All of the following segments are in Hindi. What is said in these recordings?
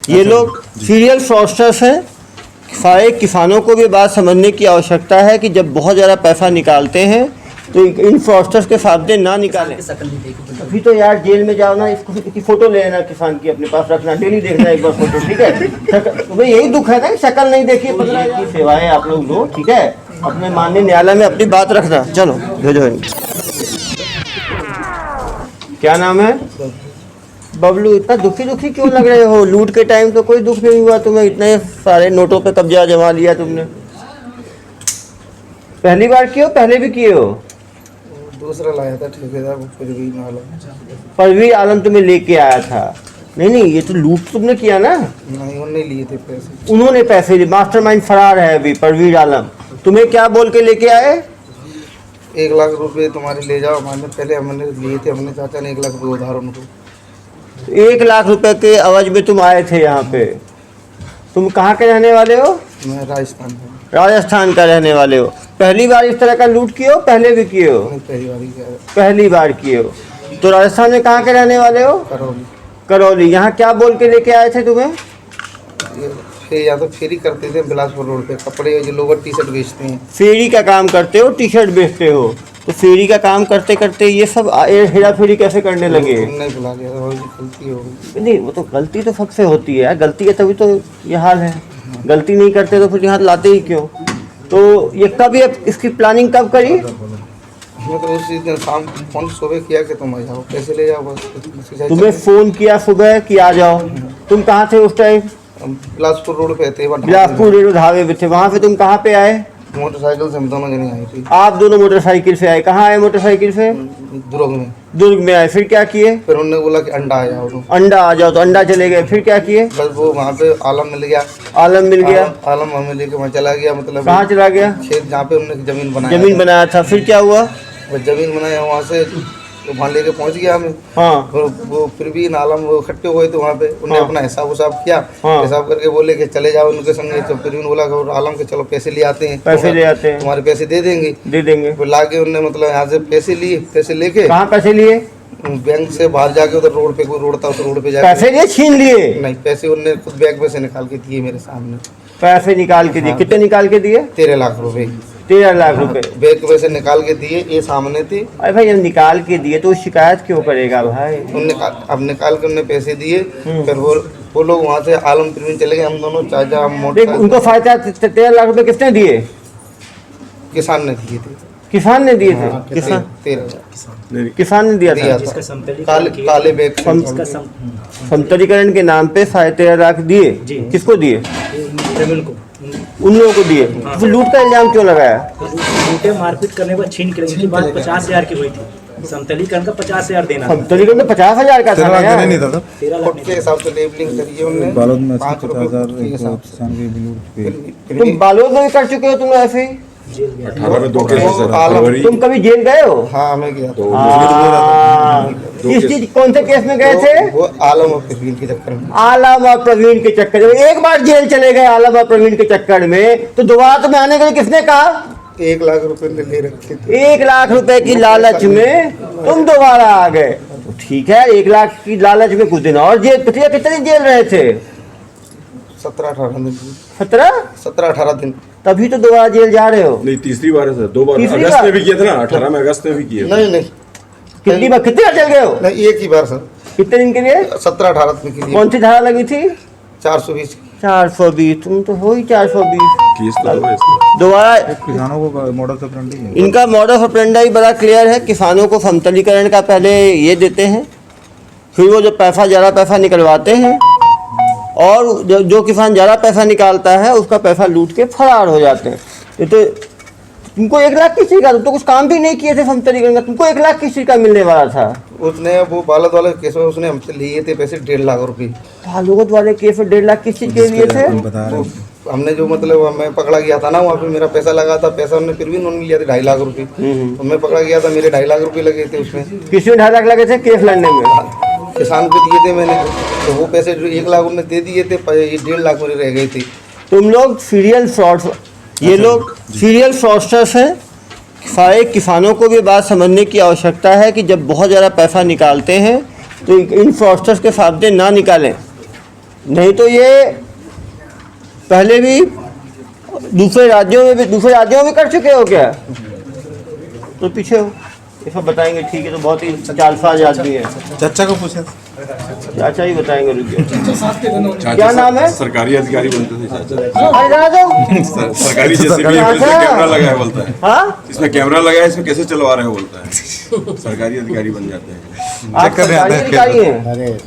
ये लोग सीरियल फ्रॉडस्टर्स हैं। सारे किसानों को भी बात समझने की आवश्यकता है कि जब बहुत ज़्यादा पैसा निकालते हैं तो इन फ्रॉडस्टर्स के सामने ना निकालें। अभी तो यार जेल में जाओ ना, इसकी फ़ोटो ले लेना किसान की, अपने पास रखना, डेली देखना एक बार फ़ोटो, ठीक है। तुम्हें यही दुख है ना कि शक्ल नहीं देखी। 15,000 की सेवाएं आप लोग दो, ठीक है। अपने माननीय न्यायालय में अपनी बात रखना। चलो भेजो इनको। क्या नाम है? बबलू। इतना दुखी क्यों लग रहे हो? लूट के टाइम तो कोई दुख नहीं हुआ तुम्हें, इतने सारे नोटों पे कब्जा जमा लिया तुमने। पहली बार किए हो, पहले भी किए हो? दूसरा लाया था ठेकेदार, परवीन आलम तुम्हें लेके आया था। नहीं, ये तो लूट तुमने किया ना। नहीं, उन्होंने लिए थे पैसे। उन्होंने पैसे लिए। मास्टरमाइंड फरार है अभी परवीन आलम। तुम्हें क्या बोल के लेके आए? 1 लाख रुपए तुम्हारे ले जाओ। हमारे पहले हमने लिए थे, हमने चाचा ने 1 लाख रुपए उधार उनको। 1 लाख रुपए के अवज में तुम आए थे यहाँ पे। तुम कहाँ के रहने वाले हो? मैं राजस्थान में। राजस्थान का रहने वाले हो। पहली बार इस तरह का लूट किए हो, पहले भी किए हो? पहली बार ही किया। पहली बार किए हो। तो राजस्थान में कहाँ के रहने वाले हो? करौली। करौली। यहाँ क्या बोल के लेके आए थे तुम्हें? फिर या तो फेरी करते थे बिलासपुर रोड पे, कपड़े जो लोअर टी शर्ट बेचते हैं। फेरी का काम करते हो, टी शर्ट बेचते हो। तो फेरी का काम करते करते ये सब हेरा फेरी कैसे करने लगे? नहीं बुला गया था, गलती हो गई। नहीं, वो तो गलती तो सबसे होती है। गलती है तभी तो ये हाल है। गलती नहीं करते तो फिर यहाँ लाते ही क्यों? तो ये कब, ये इसकी प्लानिंग कब करी? मैं तो उसी दिन शाम फोन सुबह किया कि तुम आ जाओ, पैसे ले जाओ बस। तुम्हें फोन किया सुबह कि आ जाओ? तुम कहाँ थे उस टाइम? बिलासपुर रोड पे थे। बिलासपुर रोड ढाबे पे थे। वहाँ पे तुम कहाँ पे आए? मोटरसाइकिल से हम दोनों जने आए थे। आप दोनों मोटरसाइकिल से आए। कहाँ आए मोटरसाइकिल से? दुर्ग में। दुर्ग में आए। फिर क्या किए? फिर उन्होंने बोला कि अंडा आ जाओ। तो अंडा आ जाओ, तो अंडा चले गए। फिर क्या किए? बस वो वहाँ पे आलम मिल गया। आलम मिल गया। आलम हमें लेके वहाँ चला गया। मतलब कहाँ चला गया? खेत जहाँ पे उन्होंने जमीन बनाया था। फिर क्या हुआ? वो जमीन बनाया वहाँ से, तो वहाँ लेके पहुँच गया हमें। हाँ। वो फिर भी आलम वो इकट्ठे हुए थे वहाँ पे। उन्होंने अपना हिसाब उसाब किया। हाँ। हिसाब करके बोले कि चले जाओ उनके संग। तो फिर भी बोला कि आलम के चलो पैसे ले आते हैं, तुम्हारे पैसे दे देंगे। फिर ला के उनने मतलब यहाँ से पैसे लिए। पैसे लेके कहाँ पैसे लिए? बैंक से बाहर जाके उधर रोड पे, कोई रोड था उस रोड पे जाके पैसे लिए, छीन लिए? नहीं, पैसे उन्होंने खुद बैग में से निकाल के दिए मेरे सामने। पैसे निकाल के दिए? कितने निकाल के दिए? 13 लाख रुपए। 13 लाख रुपए बैग में से निकाल के दिए, ये सामने थे। अरे भाई, जब निकाल के दिए तो शिकायत क्यों करेगा भाई? अब निकाल के उन्होंने पैसे दिए। फिर वो लोग वहाँ से आलम प्रवीण चले गए। हम दोनों चाचा उनको फायदा 13 लाख रुपए किसने दिए? किसान ने दिए थे। किसान ने दिए थे? किसान किसान ने दिया था। काले बैग। समतलीकरण के नाम पे 13.5 लाख दिए। किसको दिए? उन लोगों को दिए। तो लूट का इल्जाम क्यों लगाया? लूटे, मारपीट करने के बाद छीन के लेने के बाद 50,000 की हुई थी। समतलीकरण का 50,000 देना। समतलीकरण में 50,000 का था यार। 13 लाख के हिसाब से लेबलिंग करी उन्होंने। बालोद में 50,000। तुम बालोद में भी कर चुके हो? तुम ऐसे ही 18 में 2 केस। तुम कभी जेल गए हो? हाँ, हमें गया तो किस चीज, कौन से केस में गए थे? वो आलम और प्रवीण के चक्कर में। आलम और प्रवीण के चक्कर में। एक बार जेल चले गए आलम और प्रवीण के चक्कर में, तो दोबारा तुम्हें आने के लिए किसने कहा? 1 लाख रुपए ले रखे थे। 1 लाख रुपए की लालच में तुम दोबारा आ गए। तो ठीक है, 1 लाख की लालच में कुछ दिन और जेल। कितने दिन जेल रहे थे? 17-18 दिन। 17-18 दिन। तभी तो दोबारा जेल जा रहे हो। नहीं, तीसरी बार है सर। 2 बार तीसरी अगस्त बार? में भी किए थे ना, 18 में अगस्त में भी किए। नहीं, कितनी बार जेल गए हो? नहीं, एक ही बार सर। कितने दिन के लिए? 17-18 दिन के लिए। कौन सी धारा लगी थी? 420। 420। तुम तो हो ही 420 केस तो है इसमें। दोबारा किसानों को मॉडल ऑपरेंडी है। इनका मॉडल ऑपरेंडी बड़ा क्लियर है। किसानों को समतलीकरण का पहले ये देते हैं, फिर वो जो ज़्यादा पैसा निकलवाते हैं, और जो किसान ज़्यादा पैसा निकालता है उसका पैसा लूट के फरार हो जाते हैं। ये तो तुमको 1 लाख किस चीज़ का? तुम तो कुछ काम भी नहीं किए थे समतलीकरण का, तुमको 1 लाख किस चीज़ का मिलने वाला था? उसने वो बालद वाले केस में उसने हमसे लिए थे पैसे 1.5 लाख रुपए। बालद वाले केस में 1.5 लाख किस चीज़ के लिए थे? हमने जो मतलब मैं पकड़ा गया था ना, वहाँ पे मेरा पैसा लगा था। पैसा उन्होंने फिर भी उन्होंने लिया था 2.5 लाख रुपए। तो मैं पकड़ा गया था, मेरे 2.5 लाख रुपए लगे थे उसमें। किसमें 2.5 लाख लगे थे केस लड़ने में? किसान को दिए थे मैंने। तो वो पैसे जो 1 लाख उन्होंने दे दिए थे, ये 1.5 लाख मेरे रह गए थे। तुम लोग सीरियल फ्रॉड, ये लोग सीरियल फ्रॉडस्टर्स हैं। सारे किसानों को भी बात समझने की आवश्यकता है कि जब बहुत ज़्यादा पैसा निकालते हैं तो इन फ्रॉडस्टर्स के सामने ना निकालें। नहीं तो ये पहले भी दूसरे राज्यों में कर चुके हो क्या? तो पीछे हो, ये सब बताएंगे। ठीक है, तो बहुत ही जालसाज आदमी है। चाचा को पूछे, चाचा ही बताएंगे, रुकिए। क्या नाम है? सरकारी अधिकारी बनते थे चाचा। अरे जाना दो। सरकारी जैसे भी है, इसमें कैमरा लगा है बोलता है। हाँ, इसमें कैमरा लगा है, इसमें कैसे चलवा रहे हैं बोलता है। सरकारी अधिकारी बन जाते हैं। आप सरकारी अधिकारी हैं? अरे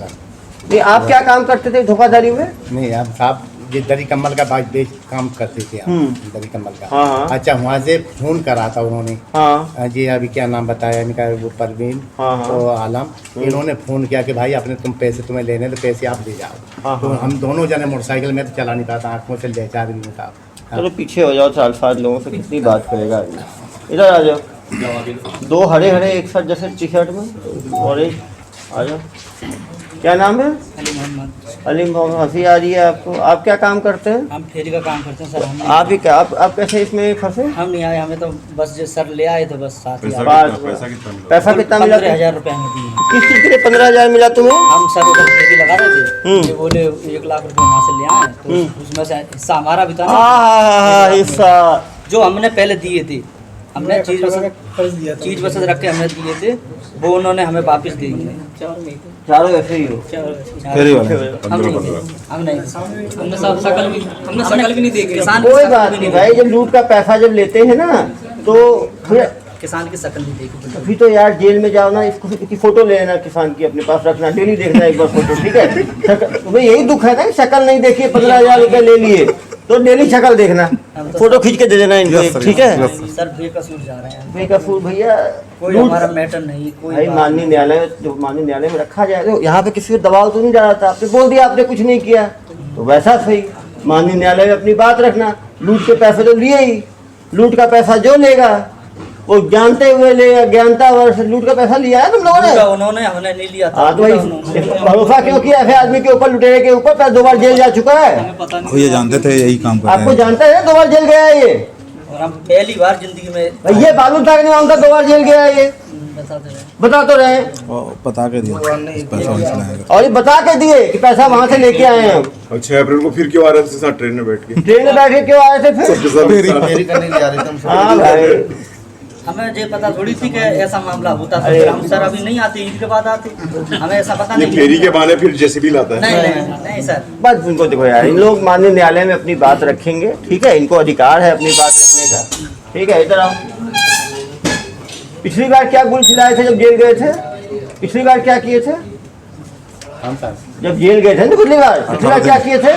नहीं, आप क्या काम करते थे धोखाधड़ी में? नहीं, आप साहब ये दरी कम्बल का बेच काम करते थे आप, दरी कम्बल का। हाँ, हाँ। अच्छा, वहाँ से फोन करा था उन्होंने। हाँ जी, अभी क्या नाम बताया इनका, वो परवीन हाँ, हाँ। तो आलम। इन्होंने फोन किया कि भाई आपने तुम पैसे तुम्हें लेने, तो पैसे आप ले जाओ। हाँ, तो हाँ। हम दोनों जने मोटरसाइकिल में तो चला नहीं पाता, आँखों से ले 4 दिन था। चलो पीछे हो जाओ, 4-5 लोगों से कितनी बात करेगा आदमी। इधर आ जाओ। 2 हरे एक साथ जैसे टी शर्ट में, ऑरेंज। आ जाओ। क्या नाम है? अली मोहम्मद। हंसी आ रही है आपको? आप क्या काम करते हैं? हम फेरी का काम करते हैं सर। हम आप ही क्या, आप कैसे इसमें फंसे? हम नहीं आए, हमें तो बस जो सर ले आए थे, बस साथ ही पैसा आए। पैसा कितना मिला? 15,000 रुपये हमें दिए। किस चीज़ के लिए 15,000 मिला तुम्हें? हम सर उधर फेरी लगा रहे थे, ये बोले 1 लाख रुपए वहाँ से ले आए, तो उसमें से हिस्सा हमारा भी था ना, हाँ, हिस्सा जो हमने पहले दिए थे। हमने चीज बस रख के हमने दिए थे, वो उन्होंने हमें वापस दे दिए। चारों ऐसे ही हो। हमने शकल भी नहीं देखी किसान कोई बात नहीं भाई, जब लूट का पैसा जब लेते हैं ना, तो फिर किसान की शकल नहीं देखी। अभी तो यार जेल में जाओ ना, इसकी फोटो ले लेना, किसान की अपने पास रखना, डेली देखना एक बार फोटो, ठीक है? तुम्हें यही दुख है ना कि शक्ल नहीं देखी, 15,000 रुपये ले लिए, तो डेली शक्ल देखना, फोटो खींच के दे देना इनको, ठीक है? सर बेकसूर जा रहे हैं, बेकसूर भैया, कोई हमारा मैटर नहीं। कोई भाई माननीय न्यायालय में रखा जाए, तो यहाँ पे किसी को दबाव तो नहीं जा रहा था। आपने बोल दिया आपने कुछ नहीं किया, तो वैसा सही। माननीय न्यायालय में अपनी बात रखना। लूट के पैसे तो लिए ही, लूट का पैसा जो लेगा वो जानते हुए ले, ज्ञानता वर्ष लूट का पैसा लिया है तुम लोगों ने? उन्होंने, हमने नहीं लिया था। हाँ, तो भाई भरोसा क्यों किया ऐसे आदमी के ऊपर, लुटेरे के ऊपर? पैसा 2 बार जेल जा चुका है। ये जानते थे यही काम कर रहे आपको हैं। जानते हैं 2 बार जेल गया है ये? और हम पहली बार जिंदगी में भाई ये बालू तक नहीं मांगता, 2 बार जेल गया है ये, बताते रहे। बता तो रहे। बता के दिया पैसा इसलिए। और ये बता के दिए कि पैसा वहाँ से लेके आए हैं हम। और 6 अप्रैल को फिर क्यों आ रहे थे साथ ट्रेन में बैठ के? ट्रेन में बैठे क्यों आए थे फिर? फेरी करने ले जा रहे थे हम सब। हाँ भाई, हमें ये पता थोड़ी थी कि ऐसा मामला होता था। फिर हम सर अभी नहीं आते, ईद के बाद आते, हमें ऐसा पता ये नहीं। फेरी के बहाने फिर जेसीबी लाता है। नहीं सर। बस इनको देखो यार, इन लोग माननीय न्यायालय में अपनी बात रखेंगे, ठीक है? इनको अधिकार है अपनी बात रखने का, ठीक है? इधर आओ। पिछली बार क्या गुल खिलाए थे जब जेल गए थे? पिछली बार क्या किए थे जब जेल गए थे? पिछली बार क्या किए थे?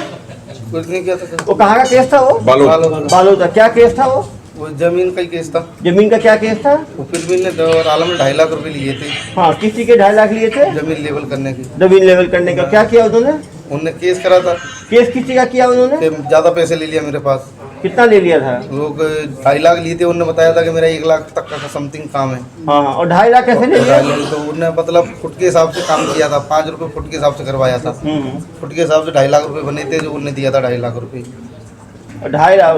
कुछ नहीं किया था। वो कहाँ का केस था? वो बालो था। क्या केस था वो जमीन का ही केस था। जमीन का क्या केस था? वो फिर ने और आलम ने 2.5 लाख रुपए लिए थे। हाँ, किसी के 2.5 लाख लिए थे जमीन लेवल करने की। जमीन लेवल करने का क्या किया उन्होंने? उनने केस करा था केस किसी का किया उन्होंने? कि ज्यादा पैसे ले लिया मेरे पास। कितना ले लिया था? लोग 2.5 लाख लिए थे। उन्होंने बताया था कि मेरा 1 लाख तक का समथिंग काम है। हाँ, और 2.5 लाख कैसे ले लिया? 2.5 लाख तो उन्होंने मतलब फुट के हिसाब से काम किया था। 5 रुपए फुट के हिसाब से करवाया था। फुट के हिसाब से 2.5 लाख रुपए बने थे, जो उन्होंने दिया था 2.5 लाख रुपए। 2.5 लाख।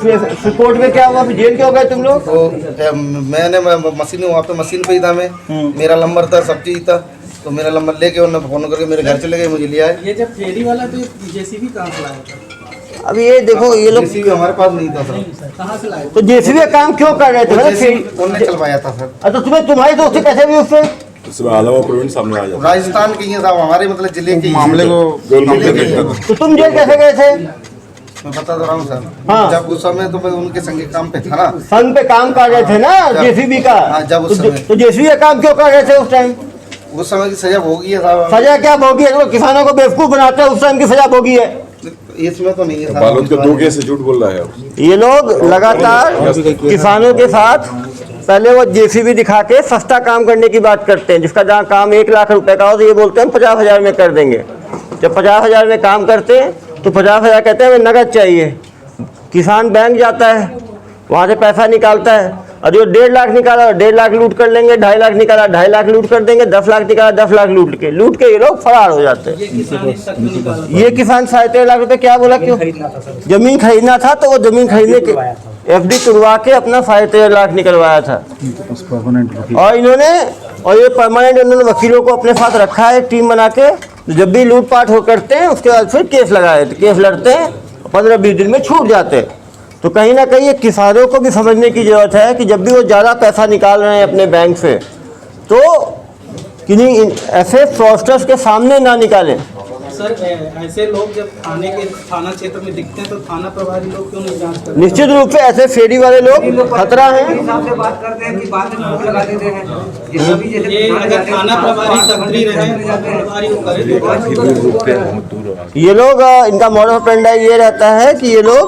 फिर कोर्ट में क्या हुआ? फिर जेल क्यों गए तुम लोग? तो मैंने मशीन वहाँ पे मशीन पे ही था मैं। मेरा नंबर था, सब चीज था। तो मेरा नंबर लेके उन्होंने फोन करके मेरे घर चले गए, मुझे लिया है। ये जब फेरी वाला तो जेसीबी कहाँ से लाया था? अब ये देखो, ये लोग जेसीबी हमारे पास नहीं था सर। कहाँ से लाया? तो जेसीबी का काम क्यों कर रहे थे? उन्होंने चलवाया था सर। अच्छा, तुम्हारी दोस्ती कैसे भी उससे? इसमें आलम और प्रवीण सामने आ जाते राजस्थान के ही साहब, हमारे मतलब जिले के मामले को तो तुम जेल कैसे गए थे? मैं बता तो रहा हूँ सर। हाँ। जब उस समय तो मैं उनके संगे काम पे था ना। संघ पे काम कर रहे थे ना जेसीबी का? हाँ, जब उस समय। तो जेसीबी का काम क्यों कर रहे थे उस टाइम? उस समय की सजा भोगी है साहब। सजा क्या भोगी है? तो किसानों को बेवकूफ बनाते हैं, उस टाइम की सजा भोगी है। इसमें तो नहीं है साहब। बालोद के 2 केस से झूठ बोल रहा है। ये लोग लगातार किसानों के साथ पहले वो जेसीबी दिखा के सस्ता काम करने की बात करते हैं, जिसका जहाँ काम 1 लाख रुपए का हो तो ये बोलते हैं 50,000 में कर देंगे। जब 50,000 में काम करते हैं तो 50,000 कहते हैं हमें नगद चाहिए। किसान बैंक जाता है, वहाँ से पैसा निकालता है, और जो 1.5 लाख निकाला 1.5 लाख लूट कर लेंगे, 2.5 लाख निकाला 2.5 लाख लूट कर देंगे, 10 लाख निकाला 10 लाख लूट के ये लोग फरार हो जाते हैं। ये किसान 13.5 लाख रुपए क्या बोला? क्यों? जमीन खरीदना था, तो वो जमीन खरीदने के FD तुड़वा के अपना 13.5 लाख निकलवाया था। और ये परमानेंट उन्होंने वकीलों को अपने साथ रखा है, टीम बना के, तो जब भी लूटपाट हो करते हैं उसके बाद फिर केस लगाए, तो केस लड़ते हैं, 15-20 दिन में छूट जाते हैं। तो कहीं ना कहीं ये किसानों को भी समझने की ज़रूरत है कि जब भी वो ज़्यादा पैसा निकाल रहे हैं अपने बैंक से तो किन्हीं ऐसे फ्रॉडस्टर्स के सामने ना निकालें। सर ऐसे लोग जब थाना क्षेत्र में दिखते हैं तो थाना प्रभारी लोग क्यों नहीं जांच करते? निश्चित रूप से ऐसे फेरी वाले लोग खतरा है। बात करते हैं कि बाद में मुंह लगा देते हैं। ये अगर थाना प्रभारी सक्रिय रहे, प्रभारी वो करे। ये लोग इनका मॉडल ऑपरेंडी ये रहता है कि ये लोग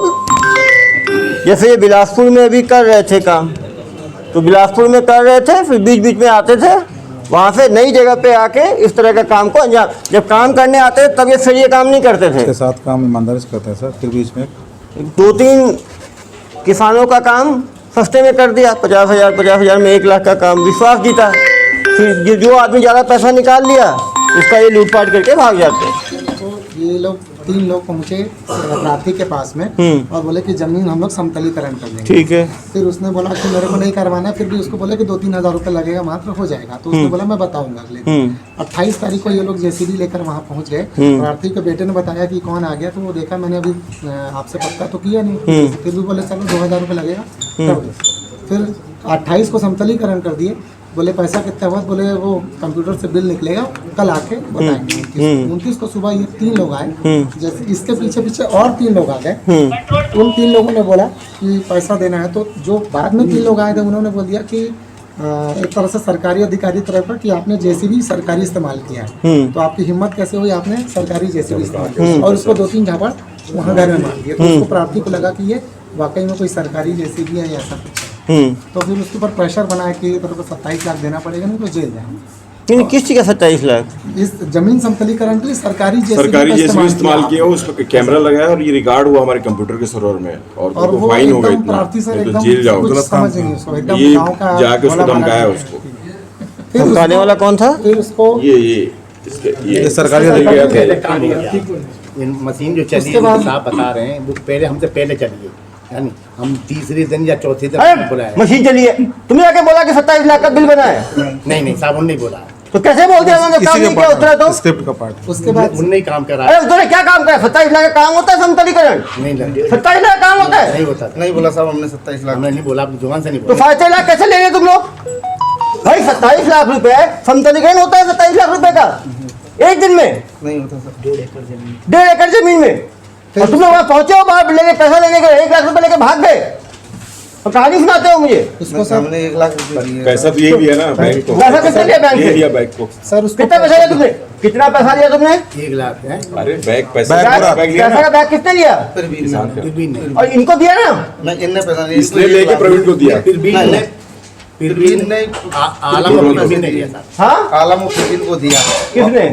जैसे ये बिलासपुर में अभी कर रहे थे काम, तो बिलासपुर में कर रहे थे, फिर बीच बीच में आते थे, वहाँ से नई जगह पे आके इस तरह का काम को अंजाम, जब काम करने आते थे तब ये फिर ये काम नहीं करते थे। इसके साथ काम ईमानदारी से करते हैं सर, फिर बीच में 2-3 किसानों का काम सस्ते में कर दिया, 50,000 में 1 लाख का काम, विश्वास जीता। फिर जो आदमी ज़्यादा पैसा निकाल लिया उसका ये लूटपाट करके भाग जाते हैं। तो ये लोग 3 लोग पहुँचे प्रार्थी के पास में और बोले कि ज़मीन हम लोग समतलीकरण कर देंगे। ठीक है। फिर उसने बोला कि मेरे को नहीं करवाना है, फिर भी उसको बोले कि 2-3 हज़ार रुपये लगेगा, मात्र हो जाएगा। तो उसने बोला मैं बताऊंगा अगले दिन। 28 तारीख को ये लोग जेसीबी लेकर वहाँ पहुँच गए। प्रार्थी के बेटे ने बताया कि कौन आ गया, तो वो देखा, मैंने अभी आपसे पक्का तो किया नहीं, फिर भी बोले चलो 2,000 रुपये लगेगा कर दो। फिर 28 को समतलीकरण कर दिए। बोले पैसा कितना हुआ, बोले वो कंप्यूटर से बिल निकलेगा, कल आके बताएंगे। 29 को सुबह ये 3 लोग आए, जैसे इसके पीछे पीछे और 3 लोग आ गए। उन 3 लोगों ने बोला कि पैसा देना है, तो जो बाद में 3 लोग आए थे उन्होंने बोल दिया कि एक तरह से सरकारी अधिकारी तरफ पर कि आपने जेसीबी सरकारी इस्तेमाल किया है, तो आपकी हिम्मत कैसे हुई, आपने सरकारी जेसीबी इस्तेमाल किया, और उसको 2-3 झापड़ वहाँ घर में मार दिया। तो उसको प्रार्थी को लगा कि ये वाकई में कोई सरकारी जेसीबी है या ऐसा कुछ। तो फिर उसके ऊपर प्रेशर बनाया कि तेरे को 27 लाख देना पड़ेगा, नहीं तो जेल जाएंगे। नहीं, किस चीज़ का 27 लाख? इस जमीन समतलीकरण के लिए सरकारी जेसीबी इस्तेमाल किया, उस पर कैमरा लगाया और ये रिकॉर्ड हुआ हमारे कंप्यूटर के सर्वर में, और वो फाइन हो गया एकदम प्रार्थी सर इतना, एकदम तो जेल जाओ। समझ नहीं उसको, एकदम ये गाँव का जाके उसको धमकाया उसको। फिर धमकाने वाला कौन था? फिर उसको ये सरकारी मशीन जो चली है साहब बता रहे हैं, वो पहले हमसे पहले चली है, यानी हम तीसरे दिन या चौथे दिन बुलाए। मशीन चली है, तुमने आके बोला कि 27 लाख का बिल बना है? नहीं साहब उन्होंने बोला। तो कैसे बोल दिया उन्होंने? काम नहीं किया उतना तो स्क्रिप्ट का पार्ट। उसके बाद उन्होंने ही काम करा। अरे उन्होंने क्या काम करा? 27 लाख का काम होता है समतलीकरण? नहीं 27 लाख काम होता है? नहीं होता। नहीं बोला साहब हमने 27 लाख। हमने नहीं बोला, अपनी जुबान से नहीं तो बोला। 27 लाख कैसे ले रहे तुम लोग भाई? 27 लाख रुपए समतलीकरण होता है 27 लाख रुपए का एक दिन में? नहीं होता सर। 1.5 एकड़ जमीन में, और तुम लोग वहाँ पहुंचे हो, बाहर लेके पैसा लेने के 1 लाख रुपए लेके भाग गए, और कहानी सुनाते हो मुझे। उसको सामने 1 लाख रुपए दिए। पैसा तो ये भी है ना बैंक को। पैसा कितना लिया बैंक से? बैंक को सर उसको कितना पैसा लिया तुमने? कितना पैसा लिया तुमने? 1 लाख है। अरे बैग पैसा पैसा का बैग किसने लिया? फिर भी नहीं। और इनको दिया ना? नहीं, इनने पैसा नहीं, इसने लेके प्रवीण को दिया। फिर भी आलम को नहीं दिया साहब। हाँ, आलम को दिया। किसने?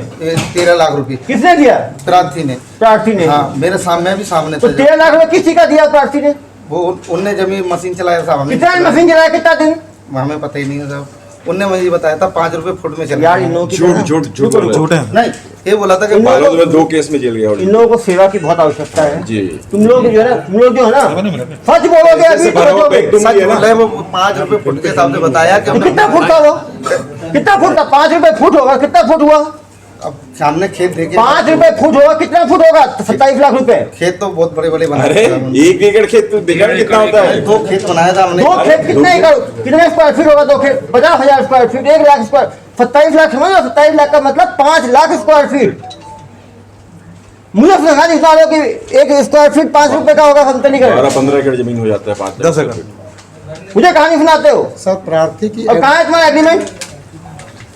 13 लाख रुपए किसने दिया? प्रार्थी ने। प्रार्थी ने? हाँ, मेरे सामने भी सामने तो था। 13 लाख रुपए किसी का दिया प्रार्थी ने? वो उनने जमीन मशीन चलाया साहब, हमें कितना मशीन चलाया, कितना दिन? हमें पता ही नहीं है साहब। उनने मुझे बताया था 5 रुपए फुट में चला। यार इन लोगों की झूठ है। नहीं, ये बोला था कि इन लोगों को- 2 केस में जेल गया इन लोगों को सेवा की बहुत आवश्यकता है जी। तुम लोग जो है ना, तुम लोग जो है ना सच बोलोगे अभी तो बचोगे। सच बोल रहे हैं, वो 5 रुपए फुट के हिसाब से बताया कि तो हमने- कितना फुट था वो? कितना फुट था? 5 रुपए फुट होगा, कितना फुट हुआ? अब सामने खेत देखे। 5 रुपए फुट होगा, कितना फुट होगा? 27 लाख रुपए। खेत तो बहुत बड़े बड़े बनाए अरे थे हमने। 1 एकड़ खेत तो देखा कितना होता है? 2 खेत बनाया था हमने। 2 खेत कितने स्क्वायर फीट होगा? 2 खेत 50,000 square feet, 1 lakh square, 27 lakh समझ लो। 27 लाख का मतलब 5 लाख स्क्वायर फीट। मुझे समझा नहीं पा रहे हो कि 1 स्क्वायर फीट 5 रुपए का होगा समतलीकरण? 12-15 एकड़ जमीन हो जाता है 5-10 एकड़। मुझे कहानी सुनाते हो। सर प्रार्थी की और कहाँ है तुम्हारा एग्रीमेंट?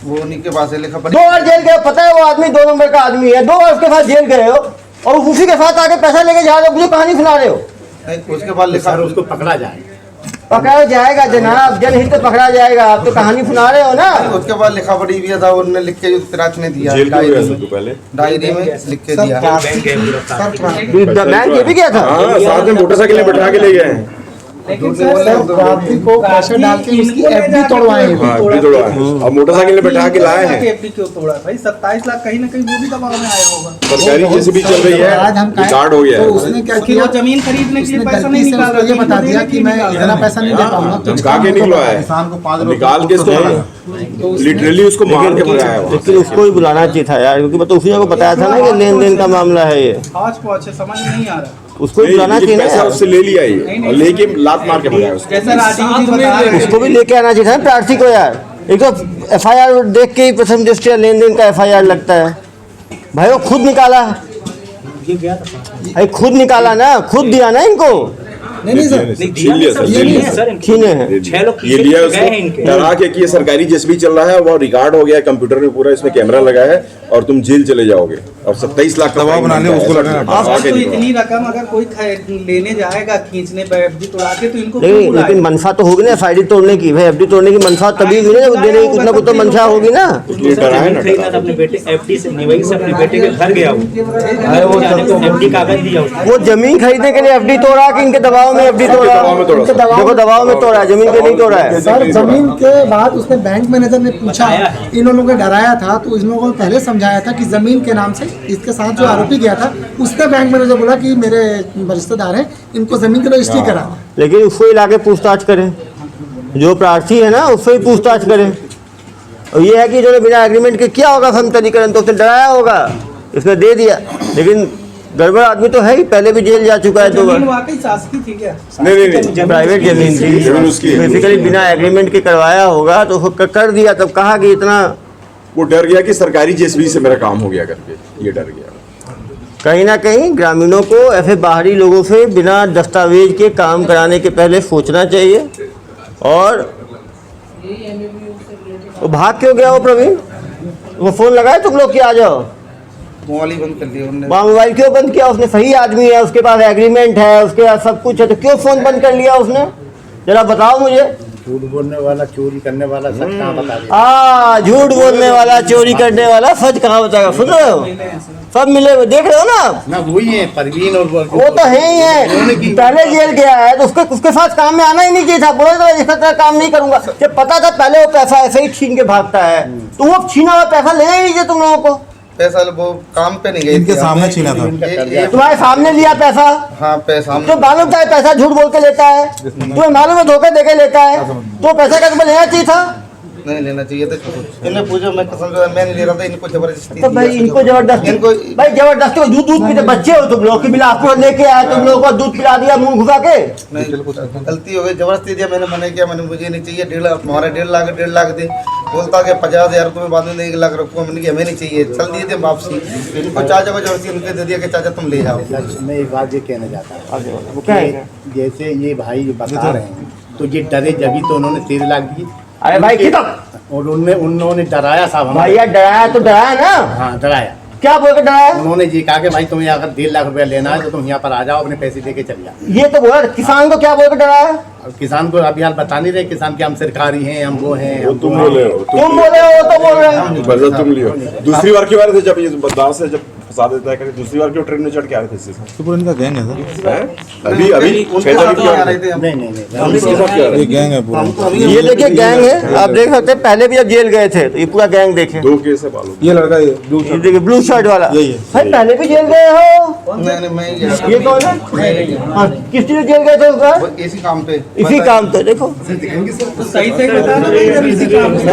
वो उन्हीं के पास है, लिखा 2 बार जेल गए, पता है वो आदमी 2 नंबर का आदमी है, 2 बार उसके साथ जेल गए हो और उसी के साथ आके पैसा लेके जा रहे हो, मुझे कहानी सुना रहे हो। नहीं, उसके बाद लिखा सर उसको पकड़ा जाए। पकड़ा जाएगा जनाब, जनहित तो पकड़ा जाएगा। आप तो कहानी सुना रहे हो ना। उसके बाद लिखा पड़ी भी था, उन्होंने लिख के जो तिराच ने दिया जेल क्यों गया डायरी सबको पहले? डायरी में लिख के सर दिया। प्रार्थी बैंक ये भी गया था। हाँ, साथ में मोटरसाइकिल में बैठा के ले गए हैं। लेकिन सर प्रार्थी को प्रेशर डाल के उसकी एफडी तोड़वाए हैं। हाँ, FD तोड़वाए हैं। और मोटरसाइकिल में बैठा के लाए हैं। एफडी क्यों तोड़ा भाई? 27 लाख कहीं ना कहीं वो भी दबाव में आया होगा। सरकारी जेसीबी चल रही है, आज हम रिकॉर्ड हो गया तो है। उसने क्या कि किया, वो जमीन खरीदने के लिए उसने पैसा गलती नहीं से निकाला, उसको ये बता दिया कि मैं इतना पैसा नहीं दे पाऊंगा, तो धमका के निकलवाया किसान को 5 है, निकाल के इसको लिटरली उसको मार के भगाया है। लेकिन उसको ही बुलाना चाहिए था यार, क्योंकि मतलब उसने को बताया था ना कि लेन देन का मामला है ये, आज पहुंचे समझ नहीं आ रहा। उसको ही बुलाना चाहिए ना पैसा यार। उससे ले लिया ये और लेके लात मार के भगाया उसको। जैसा राजीव जी बता रहे हैं, उसको भी लेके आना चाहिए था ना प्रार्थी को यार। एक तो एफआईआर देख के ही प्रथम दृष्टया लेन देन का एफआईआर लगता है। भाई वो खुद निकाला, भाई खुद निकाला ना, खुद दिया ना इनको। नहीं सर, छीन लिया सर, छीन लिया। सर छीने हैं। 6 लोग ये लिया गए हैं इनके। उसको डरा के कि ये सरकारी जेसीबी चल रहा है, वो रिकॉर्ड हो गया है कंप्यूटर में पूरा, इसमें कैमरा लगा है और तुम जेल चले जाओगे और 27 लाख दबाव बना लिया, उसको लगना है। अब तो इतनी रकम अगर कोई लेने जाएगा खींचने पे एफडी तोड़ा के, तो इनको क्यों नहीं, बुलाएं? लेकिन मनसा तो होगी ना एफआईडी तोड़ने की। भाई एफडी तोड़ने की मनसा तभी हुई ना जब देने की कुछ ना कुछ तो मनसा होगी ना। ये डराए ना, खरीदना था अपने बेटे एफडी से, निवई से अपने बेटे के घर गया वो एफडी कागज दिया उसको। वो जमीन खरीदने के लिए एफडी तोड़ा कि इनके दबाव में एफडी तोड़ा? दबाव में तोड़ा सर। देखो दबाव में तोड़ा है, जमीन पे नहीं तोड़ा है। सर जमीन के बाद उसने बैंक मैनेजर ने पूछा, इन लोगों को डराया था, तो इन लोगों को पहले समझाया था कि जमीन के नाम से इसके साथ जो आरोपी गया था, उसने बैंक मैनेजर बोला कि मेरे रिश्तेदार हैं, इनको जमीन की रजिस्ट्री करा। लेकिन उसको ही लाके पूछताछ करें, जो प्रार्थी है ना उससे ही पूछताछ करें। और ये है कि जो बिना एग्रीमेंट के किया होगा समतलीकरण, तो उसने डराया होगा, इसने दे दिया। लेकिन गड़बड़ आदमी तो है ही, पहले भी जेल जा चुका है 2 बार। जमीन वाकई शासकीय थी क्या? नहीं प्राइवेट जमीन थी, जमीन उसकी है। बेसिकली बिना एग्रीमेंट के करवाया होगा तो उसको कर दिया, तब कहा कि इतना। वो डर गया कि सरकारी जेसीबी से मेरा काम हो गया करके, ये डर गया। कहीं ना कहीं ग्रामीणों को ऐसे बाहरी लोगों से बिना दस्तावेज के काम कराने के पहले सोचना चाहिए। और वो भाग क्यों गया वो प्रवीण? वो फोन लगाए तुम लोग कि आ जाओ? मोबाइल ही बंद कर दिया उन्होंने। वहाँ मोबाइल क्यों बंद किया उसने? सही आदमी है, उसके पास एग्रीमेंट है, उसके पास सब कुछ है, तो क्यों फोन बंद कर लिया उसने? जरा बताओ मुझे। झूठ बोलने वाला, चोरी करने वाला सच कहाँ बता दिया। झूठ बोलने वाला, चोरी करने वाला सच कहाँ बताएगा? सुन रहे हो? सब मिले हुए देख रहे हो ना आप? ना वही है परवीन और वो तो है ही है। पहले जेल गया है तो उसके साथ काम में आना ही नहीं चाहिए था। बोले तो इसका तरह काम नहीं करूंगा, जब पता था पहले वो पैसा ऐसे ही छीन के भागता है, तो वो छीना हुआ पैसा लेना ही नहीं चाहिए तुम लोगों को। पैसा वो काम पे नहीं गए इनके थे। सामने छीना था। तुम्हारे सामने लिया पैसा, हाँ पैसा हम तो मालूम था पैसा झूठ बोल के लेता है, तुम्हें मालूम है धोखे देके लेता है, तो पैसा का तुम्हें लेना चाहिए था। नहीं लेना चाहिए था। इन्हें पूछो, मैं कसम से मैं नहीं ले रहा था, इनको जबरदस्ती तो भाई इनको जबरदस्ती, भाई जबरदस्ती दूध पीते बच्चे हो तुम लोग कि बिलासपुर लेके आए, तुम लोगों को दूध पिला दिया मुंह घुसा के। नहीं गलती हो गई, जबरदस्ती दिया मैंने, मना किया मैंने, मुझे नहीं चाहिए। 1.5 लाख दे, बोलता कि 50,000 तुम्हें बाद में 1 लाख रखूँगा। मैंने कहा हमें नहीं चाहिए, चल दिए थे वापसी। इनको चाचा को जबरदस्ती उनके दे दिया कि चाचा तुम ले जाओ। मैं एक बात ये कहना चाहता वो क्या है? हूँ, जैसे ये भाई बता रहे हैं, तो ये डरे जभी तो उन्होंने 13 लाख दिए। अरे भाई कितना और उन्होंने डराया साहब हमें। भैया डराया तो डराया ना, हाँ डराया। क्या बोल के डराया? उन्होंने ये कहा कि भाई तुम्हें अगर 1.5 लाख रुपया लेना है तो तुम यहाँ पर आ जाओ, अपने पैसे लेके चले जाओ। ये तो बोला किसान को क्या बोल के डराया? अब किसान को अभी हाल बता नहीं रहे, किसान के हम सरकारी हैं, हम वो हैं, हम तुम बोले हो, तुम बोले हो तो बोल रहे हो। बदला तुम लियो। दूसरी बार की बार थे जब ये बदलाव से जब फंसा देता है, दूसरी बार क्यों ट्रेन में चढ़ के आ रहे थे इससे? तो पूरा इनका गैंग है सर। अभी 6 तारीख को आ रहे थे। नहीं ये गैंग है पूरा। ये देखिए गैंग है, आप देख सकते हैं। पहले भी जब जेल गए थे तो ये पूरा गैंग देखे। 2 केस है बालू। ये लड़का ये ये देखिए ब्लू शर्ट वाला, यही है। भाई पहले भी जेल गए हो? नहीं मैं ये कौन है? हाँ, किस चीज जेल गए थे उसका? इसी काम पे, इसी काम पे। देखो सही से बता दो भैया, इसी काम से।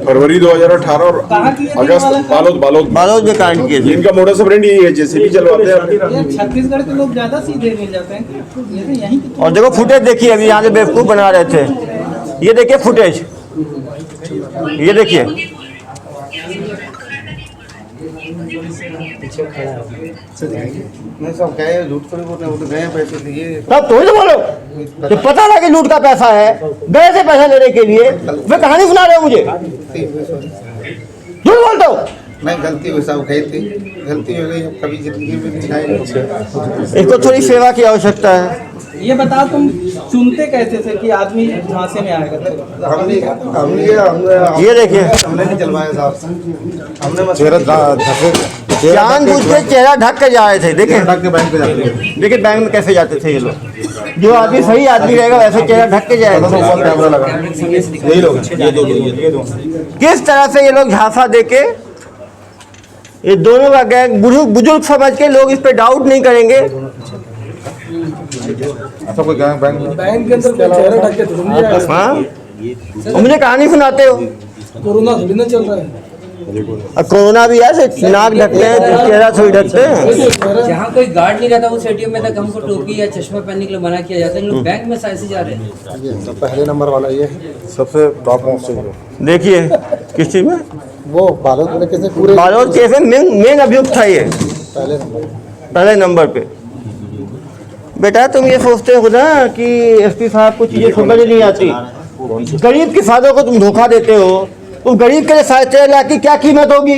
फरवरी 2018 और अगस्त बालोद में कांड किए थे। इनका मोडस ऑपरेंडी यही है, जेसीबी चलवाते हैं। ये छत्तीसगढ़ के लोग ज्यादा सीधे मिल जाते हैं, ये तो यहीं के और देखो फुटेज देखिए, अभी यहाँ से बेवकूफ बना रहे थे। ये देखिए फुटेज, ये देखिए। नहीं सब गए, झूठ थोड़ी बोल रहे हैं, वो तो गए पैसे लिए। तब थोड़ी तो बोलो, तो पता था कि लूट का पैसा है, गए से पैसा लेने के लिए। वे कहानी सुना रहे हो मुझे, झूठ बोलते हो। नहीं गलती हुई साहब गई थी, गलती हो गई, अब कभी जिंदगी में नहीं आएगी। इनको थोड़ी सेवा की आवश्यकता है। ये बताओ तुम चुनते कैसे थे कि आदमी झांसे में आएगा? हमने ये देखिए हमने नहीं चलवाया साहब, हमने चेहरा ढके जानबूझ के चेहरा ढक के जा रहे थे। देखिए ढक के बैंक पे जाते हैं। देखिए बैंक में कैसे जाते थे ये लोग। जो आदमी सही आदमी रहेगा वैसे चेहरा ढक के जाएगा। कैमरा लगा यही लोग ये दो किस तरह से ये लोग झांसा देके, ये दोनों का गैंग बुजुर्ग समझ के लोग इस पे डाउट नहीं करेंगे। ऐसा कोई बैंक बैंक के अंदर चेहरा ढक के तो तुम नहीं हाँ और मुझे कहानी सुनाते हो। कोरोना थोड़ी ना चल रहा है। और कोरोना भी है, नाक ढकते हैं चेहरा थोड़ी ढकते हैं। जहाँ कोई गार्ड नहीं रहता उस एटीएम में तक हमको टोपी या चश्मा पहनने के लिए मना किया जाता है। लोग बैंक में ऐसे जा रहे हैं। ये तो पहले नंबर वाला ये है। सबसे टॉप मोस्ट है। देखिए किस चीज में, वो बालोद वाले कैसे पूरे बालोद केस में मेन अभियुक्त था ये, पहले नंबर पे। बेटा तुम ये सोचते हो ना कि एसपी साहब को चीजें समझ नहीं आती। गरीब किसानों को तुम धोखा देते हो। तुम गरीब के लिए साहित्य लाख की क्या कीमत होगी?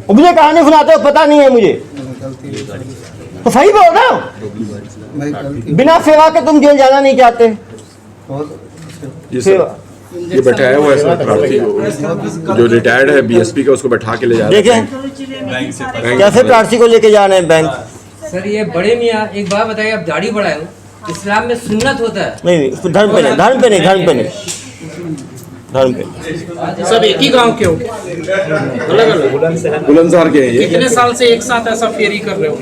मुझे कहानी सुनाते हो, पता नहीं है मुझे। तो सही बोलो ना, बिना सेवा के तुम जेल जाना नहीं चाहते। ये बैठा है वो ऐसा प्रार्थी जो रिटायर्ड है बीएसपी का, उसको बैठा के ले जा रहे हैं। देखें कैसे प्रार्थी को लेके जा रहे हैं बैंक। सर ये बड़े मियाँ एक बात बताइए, आप दाढ़ी बढ़ाए हो, इस्लाम में सुन्नत होता है। नहीं धर्म पे नहीं, धर्म पे नहीं, धर्म पे नहीं, धर्म पे। सब एक ही गांव के हो, अलग अलग बुलंदशहर के हैं ये। कितने साल से एक साथ ऐसा फेरी कर रहे हो?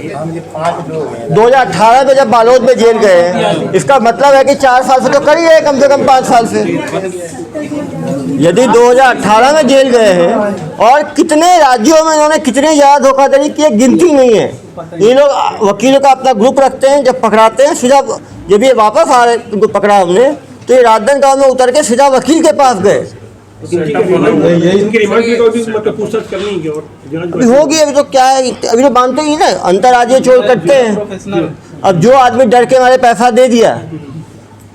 2018 में जब बालोद में जेल गए, इसका मतलब है कि 4 साल से तो कर ही है, कम से कम 5 साल से। यदि 2018 में जेल गए हैं और कितने राज्यों में इन्होंने कितनी ज़्यादा धोखाधड़ी की है, गिनती नहीं है। ये लोग वकीलों का अपना ग्रुप रखते हैं, जब पकड़ाते हैं सीधा, जब ये वापस आ रहे उनको पकड़ा हमने, तो ये राजनांदगांव में उतर के सीधा वकील के पास गए। अभी होगी, अभी तो क्या है, अभी तो मानते ही ना, अंतर्राज्यीय चोर करते हैं। अब जो आदमी डर के हमारे पैसा दे दिया,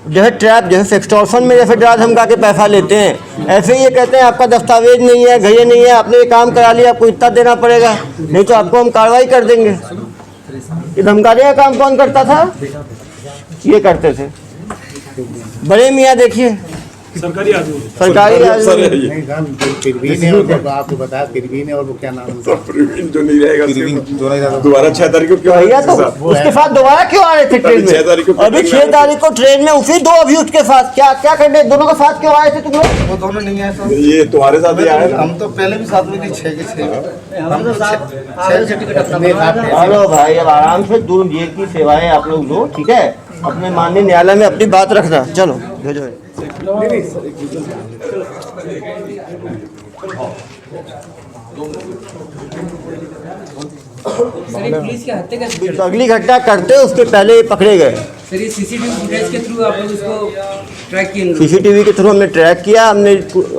जैसे ट्रैप, जैसे एक्सटॉर्शन में जैसे डरा धमका के पैसा लेते हैं, ऐसे ही ये कहते हैं आपका दस्तावेज नहीं है, घये नहीं है, आपने ये काम करा लिया, आपको इतना देना पड़ेगा, नहीं तो आपको हम कार्रवाई कर देंगे। ये धमकाने का काम कौन करता था? ये करते थे बड़े मियाँ। देखिए सरकारी आदमी फिरवीन है, और आपको बताया फिरवीन है, और वो क्या नाम है जो नहीं रहेगा दोबारा 6 तारीख को क्यों भैया, तो उसके साथ दोबारा क्यों आ रहे थे ट्रेन में? 6 तारीख को अभी 6 तारीख को ट्रेन में उसी 2 अभियुक्त के साथ क्या क्या करने, दोनों के साथ क्यों आए थे तुम लोग? वो दोनों नहीं आए साहब, ये तुम्हारे साथ ही आया। हम तो पहले भी साथ में थे 6 के 6। हम तो 6 हेलो भाई, अब आराम से दूर जेल की सेवाएं आप लोग लो, ठीक है? अपने माननीय न्यायालय में अपनी बात रखना। चलो भेजो। सर ये पुलिस की हत्या कैसे? अगली घटना करते उसके पहले ये पकड़े गए। सर ये सीसीटीवी फुटेज के थ्रू आप लोग इसको ट्रैक किए? सीसीटीवी के थ्रू हमने ट्रैक किया, हमने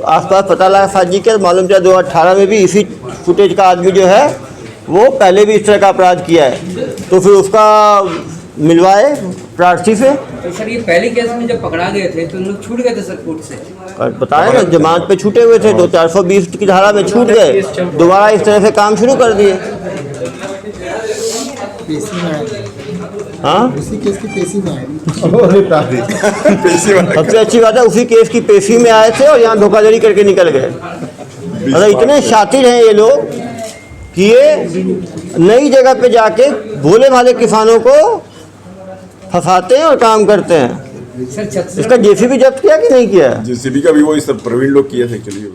आसपास पता लगा साजी के, मालूम चला 2018 में भी इसी फुटेज का आदमी जो है वो पहले भी इस तरह का अपराध किया है, तो फिर उसका मिलवाए प्रार्थी से। तो सर ये पहले केस में जब पकड़ा गए थे तो उन लोग छूट गए थे सर कोर्ट से? बताया ना, जमानत पे छूटे हुए थे, 420 की धारा में छूट गए, दोबारा इस तरह से काम शुरू कर दिए। हाँ उसी केस की पेशी में आए। सबसे अच्छी बात है उसी केस की पेशी में आए थे और यहाँ धोखाधड़ी करके निकल गए। मतलब इतने शातिर हैं ये लोग कि ये नई जगह पे जाके भोले भाले किसानों को फंसाते हैं और काम करते हैं। सर इसका जेसीबी जब्त किया कि नहीं किया? जेसीबी का भी वो इस प्रवीण लोग किए थे। चलिए